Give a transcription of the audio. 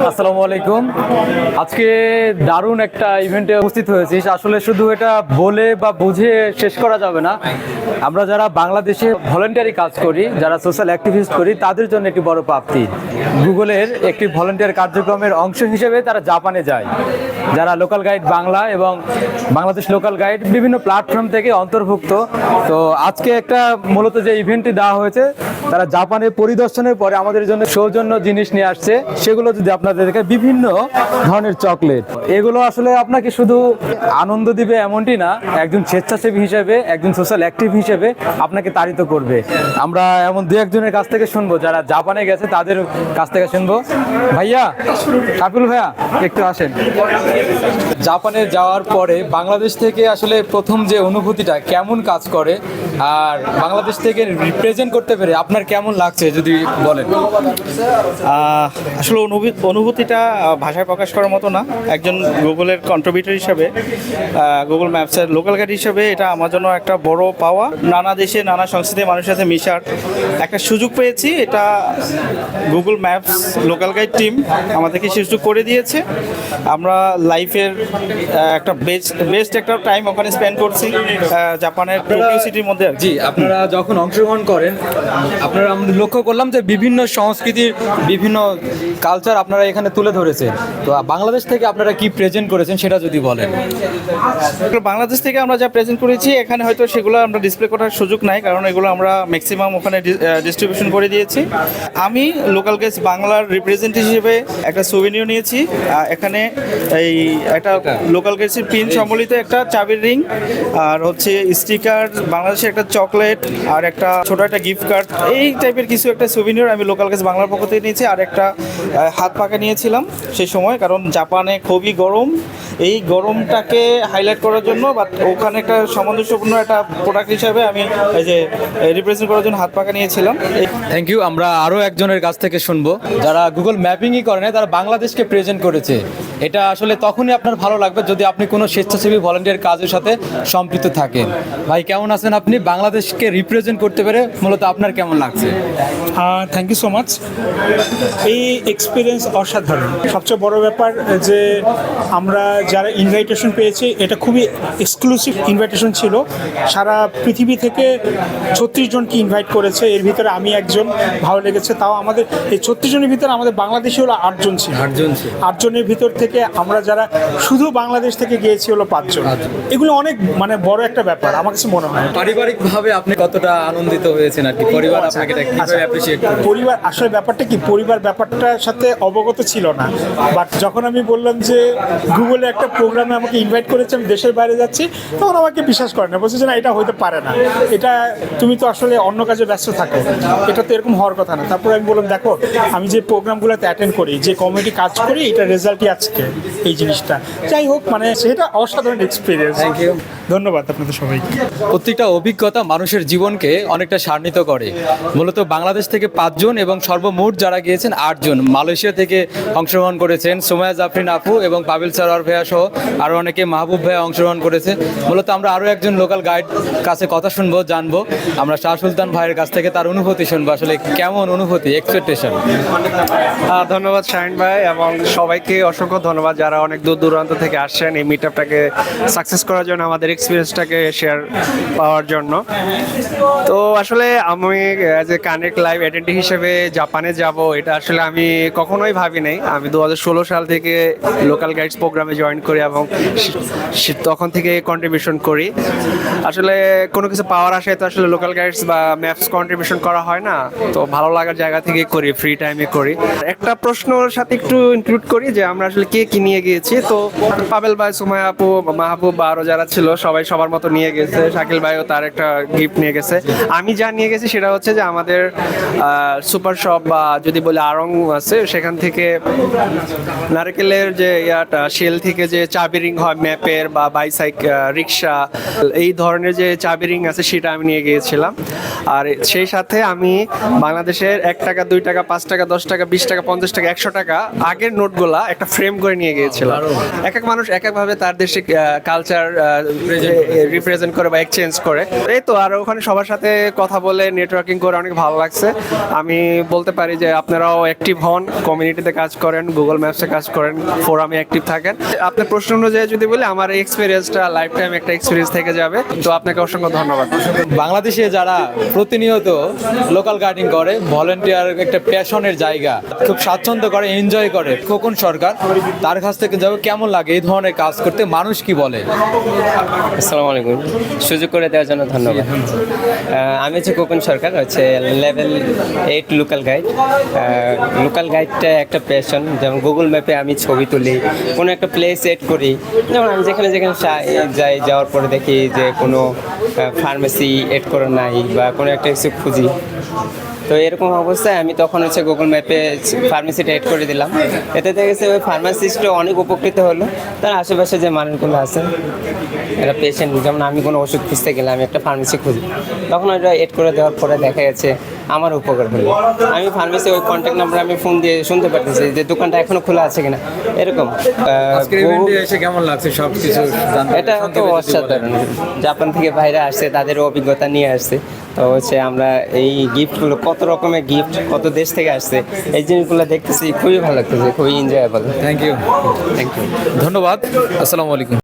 আসসালামু আলাইকুম। আজকে দারুণ একটা ইভেন্টে উপস্থিত হয়েছি। আসলে শুধু এটা বলে বা বুঝে শেষ করা যাবে না। আমরা যারা বাংলাদেশে ভলেন্টারি কাজ করি, যারা সোশ্যাল অ্যাক্টিভিস্ট করি, তাদের জন্য একটি বড় প্রাপ্তি। গুগলের একটি ভলেন্টিয়ার কার্যক্রমের অংশ হিসেবে তারা জাপানে যায়। যারা লোকাল গাইড বাংলা এবং বাংলাদেশ লোকাল গাইড বিভিন্ন প্ল্যাটফর্ম থেকে অন্তর্ভুক্ত। তো আজকে একটা মূলত যে ইভেন্টটি দেওয়া হয়েছে, তারা জাপানে পরিদর্শনের পরে আমাদের জন্য সৌজন্য জিনিস নিয়ে আসছে। সেগুলো যদি আপনাদেরকে বিভিন্ন ধরনের চকলেট, এগুলো আসলে আপনাকে শুধু আনন্দ দিবে এমনটি না, একজন স্বেচ্ছাসেবী হিসেবে, একজন সোশ্যাল অ্যাক্টিভ হিসেবে আপনাকে তাড়িত করবে। আমরা এমন দু একজনের কাছ থেকে শুনবো যারা জাপানে গেছে, তাদের কাছ থেকে শুনবো। ভাইয়া, কাপিল ভাইয়া, একটু আসেন। জাপানে যাওয়ার পরে বাংলাদেশ থেকে আসলে প্রথম যে অনুভূতিটা কেমন কাজ করে, আর বাংলাদেশ থেকে রিপ্রেজেন্ট করতে পেরে আপনার কেমন লাগছে যদি বলেন। আসলে অনুভূতিটা ভাষায় প্রকাশ করার মতো না। একজন গুগলের কন্ট্রিবিউটর হিসাবে, গুগল ম্যাপসের লোকাল গাইড হিসাবে এটা আমার জন্য একটা বড় পাওয়া। নানা দেশে নানা সংস্কৃতির মানুষের সাথে মিশার একটা সুযোগ পেয়েছি। এটা Google maps local guide team আমাদেরকে সুযোগ করে দিয়েছে। আমরা লাইফের একটা বেস্ট একটা টাইম ওখানে স্পেন্ড করছি জাপানের টোকিও সিটির মধ্যে। জি, আপনারা যখন অংশগ্রহণ করেন, আপনারা আমরা লক্ষ্য করলাম যে বিভিন্ন সংস্কৃতির বিভিন্ন কালচার আপনারা এখানে তুলে ধরেছেন। তো বাংলাদেশ থেকে আপনারা কি প্রেজেন্ট করেছেন সেটা যদি বলেন। বাংলাদেশ থেকে আমরা যা প্রেজেন্ট করেছি এখানে হয়তো সেগুলো আমরা ডিসপ্লে করার সুযোগ নাই, কারণ এগুলো আমরা ম্যাক্সিমাম ওখানে ডিস্ট্রিবিউশন করে দিয়েছি। আমি লোকাল গেস্ট বাংলার রিপ্রেজেন্টেটিভ হিসেবে একটা সুভিনিয়র নিয়েছি। এখানে এই একটা লোকাল গেস্টের পিন সম্বলিত একটা চাবির রিং, আর হচ্ছে স্টিকার, বাংলাদেশের একটা চকলেট, আর একটা ছোট একটা গিফট কার্ড, এই টাইপের কিছু একটা সুভিনিয়র আমি লোকাল গেস্ট বাংলার পক্ষ থেকে নিয়েছি। আর একটা হাত পাকা নিয়েছিলাম সেই সময়, কারণ জাপানে খুবই গরম। এই গরমটাকে হাইলাইট করার জন্য বা ওখানে একটা সামঞ্জস্যপূর্ণ একটা প্রোডাক্ট হিসাবে আমি এই যে রিপ্রেজেন্ট করার জন্য হাত পাকা নিয়েছিলাম। Thank you. আমরা আরও একজনের কাছ থেকে শুনবো যারা গুগল ম্যাপিংই করে না, তারা বাংলাদেশকে প্রেজেন্ট করেছে। এটা আসলে তখনই আপনার ভালো লাগবে যদি আপনি কোনো স্বেচ্ছাসেবী ভলান্টিয়ার কাজের সাথে সম্পৃক্ত থাকেন। ভাই, কেমন আছেন আপনি? বাংলাদেশকে রিপ্রেজেন্ট করতে পেরে মূলত আপনার কেমন লাগছে? Thank you so much. এই এক্সপিরিয়েন্স অসাধারণ। সবচেয়ে বড় ব্যাপার যে আমরা যারা ইনভাইটেশন পেয়েছি, এটা খুবই এক্সক্লুসিভ ইনভাইটেশন ছিল। সারা পৃথিবী থেকে 36 জনকে ইনভাইট করেছে, এর ভিতরে আমি একজন। ভালো লেগেছে। তাও আমাদের এই 36 জনের ভিতরে আমাদের বাংলাদেশি হলো 8 জন ছিল। 8 জনের ভিতর থেকে আমরা যারা শুধু বাংলাদেশ থেকে গিয়েছি হলো 5 জন। এগুলো অনেক বড় একটা ব্যাপার আমার কাছে মনে হয়। পারিবারিকভাবে আপনি কতটা আনন্দিত হয়েছেন আর কি? পরিবার আপনাকে কিভাবে অ্যাপ্রিশিয়েট করে? পরিবার আসলে ব্যাপারটা কি, পরিবার ব্যাপারটার সাথে অবগত ছিল না। বাট যখন আমি বললাম যে গুগলে একটা প্রোগ্রামে আমাকে ইনভাইট করেছে, আমি দেশের বাইরে যাচ্ছি, তখন আমাকে বিশ্বাস করে না, বলছে যে না, এটা হতে পারে না, এটা তুমি তো আসলে অন্য কাজে ব্যস্ত থাকো, এটা তো এরকম হওয়ার কথা না। তারপর আমি বললাম, দেখো আমি যে প্রোগ্রামগুলোতে অ্যাটেন্ড করি, যে কমিটি কাজ করি, এটা রেজাল্টই আজকে এই জিনিসটা। যাই হোক, সেটা অসাধারণ এক্সপিরিয়েন্স। Thank you. ধন্যবাদ আপনাদের সবাইকে। প্রত্যেকটা অভিজ্ঞতা মানুষের জীবনকে অনেকটা সান্বিত করে। মূলত বাংলাদেশ থেকে 5 জন এবং সর্বমোট যারা গিয়েছেন 8 জন। মালয়েশিয়া থেকে অংশগ্রহণ করেছেন সোমায়া জাফরিন আপু এবং পাবিল সরোয়ার ভাইয়া সহ আরও অনেকে, মাহবুব ভাইয়া অংশগ্রহণ করেছে। মূলত আমরা আরও একজন লোকাল গাইড কাছে কথা শুনবো, জানবো। আমরা শাহ সুলতান ভাইয়ের কাছ থেকে তার অনুভূতি শুনবো, আসলে কেমন অনুভূতি, এক্সপেকটেশন। ধন্যবাদ শাহিন ভাই, এবং সবাইকে অসংখ্য ধন্যবাদ যারা অনেক দূর দূরান্ত থেকে আসছেন এই মিট আপটাকে সাকসেস করার জন্য, আমাদের এক্সপিরিয়েন্সটাকে শেয়ার পাওয়ার জন্য। তো আসলে আমি as a connect live attendant হিসেবে জাপানে যাব, এটা আসলে আমি কখনোই ভাবি নাই। আমি 2016 সাল থেকে লোকাল গাইডস প্রোগ্রামে জয়েন করি এবং তখন থেকে কন্ট্রিবিউশন করি। আসলে কোনো কিছু পাওয়ার আশায় তো আসলে লোকাল গাইডস বা ম্যাপস কন্ট্রিবিউশন করা হয় না, তো ভালো লাগার জায়গা থেকে করি, ফ্রি টাইমে করি। একটা প্রশ্নর সাথে একটু ইনক্লুড করি যে আমরা আসলে কে কি নিয়ে গিয়েছি। তো পাবেল ভাই, সুমায়া আপু, মাহবুব বা আরও যারা ছিল সবাই সবার মতো নিয়ে গেছে। শাকিল ভাইও তার একটা গিফট নিয়ে গেছে। আমি যা নিয়ে গেছি সেটা হচ্ছে যে আমাদের সুপার শপ বা যদি বলে আড়ং আছে, সেখান থেকে নারকেলের যে শেল থেকে থেকে যে চাবি রিং হয় ম্যাপের বা বাইসাইকেল রিক্সা এই ধরনের যে চাবি রিং আছে সেটা আমি নিয়ে গিয়েছিলাম। আর সেই সাথে আমি বাংলাদেশের 1 টাকা 2 টাকা 5 টাকা 10 টাকা 20 টাকা 50 টাকা 100 টাকা আগের নোটগুলা একটা ফ্রেম করে নিয়ে গিয়েছিলাম। এক এক মানুষ এক একভাবে তার দেশে কালচার রিপ্রেজেন্ট করে বা এক্সচেঞ্জ করে। এই তো আর ওখানে সবার সাথে কথা বলে নেটওয়ার্কিং করে অনেক ভালো লাগছে। আমি বলতে পারি যে আপনারাও অ্যাক্টিভ হন, কমিউনিটিতে কাজ করেন, গুগল ম্যাপসে কাজ করেন, ফোরামে অ্যাক্টিভ থাকেন। আপনার প্রশ্ন অনুযায়ী যদি বলি আমার এই এক্সপিরিয়েন্সটা লাইফ টাইম একটা এক্সপিরিয়েন্স থেকে যাবে। তো আপনাকে অসংখ্য ধন্যবাদ। বাংলাদেশে যারা প্রতিনিয়ত লোকাল গাইডিং করে, ভলেন্টিয়ার একটা প্যাশনের জায়গা, খুব স্বাচ্ছন্দ্য করে, এনজয় করে, খোকন সরকার তার কাছ থেকে যাবে কেমন লাগে এই ধরনের কাজ করতে, মানুষ কি বলে? আসসালামু আলাইকুম, সুযোগ করে দেওয়ার জন্য ধন্যবাদ। আমি হচ্ছে খোকন সরকার, হচ্ছে লেভেল 8 লোকাল গাইড। লোকাল গাইডটা একটা প্যাশন। যেমন গুগল ম্যাপে আমি ছবি তুলি, কোনো একটা প্লেস এড করি। যেমন আমি যেখানে যেখানে যাই, যাওয়ার পরে দেখি যে কোনো ফার্মেসি এড করে নাই বা কোনো একটা কিছু খুঁজি, তো এরকম অবস্থায় আমি তখন হচ্ছে গুগল ম্যাপে ফার্মেসিটা এড করে দিলাম। এতে দেখেছে ওই ফার্মাসিস্টও অনেক উপকৃত হলো। তার আশেপাশে যে মানুষগুলো আছে এরা পেশেন্ট, যেমন আমি কোনো ওষুধ খুঁজতে গেলে আমি একটা ফার্মেসি খুঁজি, তখন ওটা এড করে দেওয়ার পরে দেখা যাচ্ছে আমার উপকার হলো। আমি ফার্মেসি ওই কন্ট্যাক্ট নাম্বার আমি ফোন দিয়ে শুনতে পারতেছি যে দোকানটা এখনো খোলা আছে কিনা, এরকম। আজকের ইভেন্টে এসে কেমন লাগছে সব কিছু জানতে? এটা তো অসাধারণ। জাপান থেকে বাইরে আসছে, তাদের অভিজ্ঞতা নিয়ে আসছে। তো হচ্ছে আমরা এই গিফটগুলো, কত রকমের গিফট কত দেশ থেকে আসছে, এই জিনিসগুলো দেখতেছি, খুবই ভালো লাগতেছে, খুবই enjoyable. Thank you, thank you. ধন্যবাদ। আসসালামু আলাইকুম।